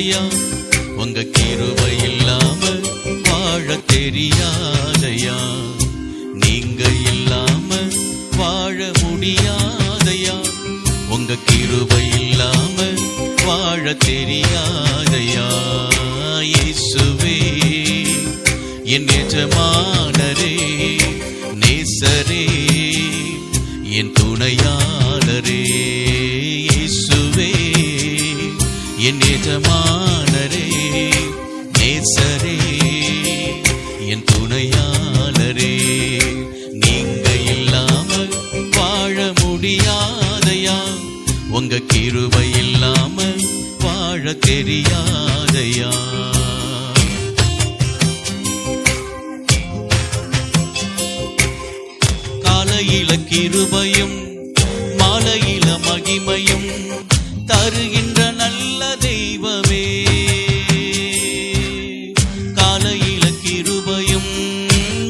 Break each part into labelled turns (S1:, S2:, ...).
S1: தெரியாதையா, உங்க கிருபை இல்லாம வாழ தெரியாதையா, நீங்க இல்லாம வாழ முடியாதையா, உங்க கிருபை இல்லாம வாழ தெரியாதையா. இயேசுவே என் எஜமானரே, நேசரே, என் துணையாளரே. இயேசுவே என் எஜமானரே, நேசரே, என் துணையாளரே, நீங்க இல்லாம வாழ முடியாதையா, உங்க கிருபை இல்லாம வாழ தெரியாதையா. காலையில கிருபையும் மாலையில மகிமையும் தருகின்ற நல்ல தெய்வமே, காலையில கிருபையும்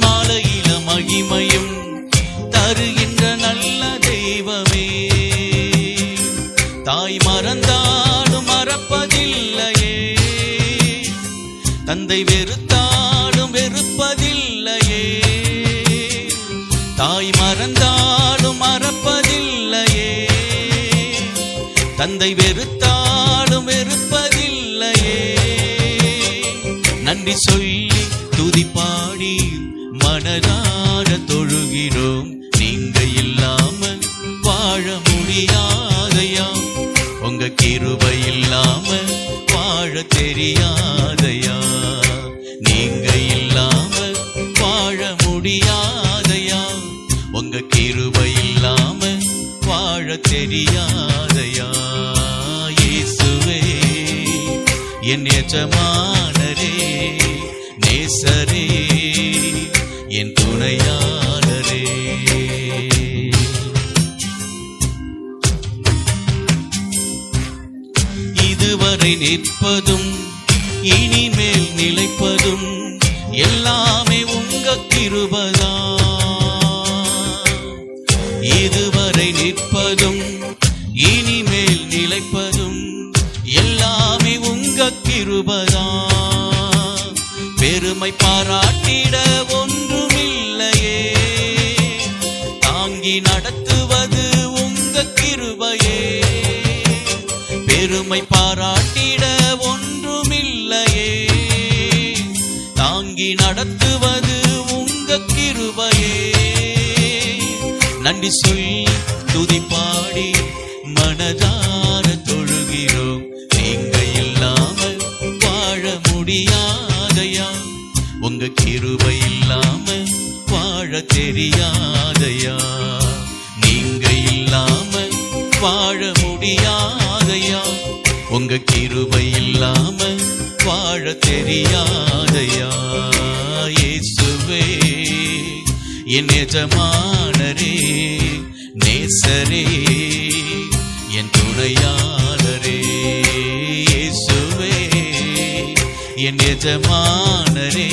S1: மாலையில மகிமையும் தருகின்ற நல்ல தெய்வமே, தாய் மறந்தாலும் மறப்பதில்லையே, தந்தை வெறுத்தாலும் வெறுப்பதில்லையே, தாய் மறந்தாலும் மறப்பதில்லையே, தந்தை வெறுத்தாலும் வெறுப்பதில்லையே. நன்றி சொல்லி துதிப்பாடி மனதார தொழுகிறோம், நீங்க இல்லாம வாழ முடியாதையா, உங்க கிருபை இல்லாம வாழ தெரியாதையா, நீங்க இல்லாம வாழ முடியாதையா, உங்க கிருபை இல்லாம வாழ தெரியாதையா. இயேசுவே என் எஜமானரே, நேசரே, என் துணையாளரே. இதுவரை நிற்பதும் இனிமேல் நிலைப்பதும் எல்லாமே உங்க கிருபைதான். இதுவரை நிற்பதும் இனிமேல் நிலைப்பதும் எல்லாமே உங்க கிருபைதான். பெருமை பாராட்டிட ஒன்றுமில்லையே, தாங்கி நடத்துவது உங்க கிருபையே. பெருமை பாராட்டிட ஒன்றுமில்லையே, தாங்கி நடத்துவது உங்க கிருபையே. நன்றி சொல்லி துதிப்பாடி மனதார தொழுகிறோம், நீங்க இல்லாம வாழ முடியாதையா, உங்க கிருபை இல்லாம வாழ தெரியாதையா, நீங்க இல்லாம வாழ முடியாதையா, உங்க கிருபை இல்லாம வாழ தெரியாதையா. இயேசுவே என் எஜமானரே, நேசரே, என் துணையாளரே. இயேசுவே என் எஜமானரே,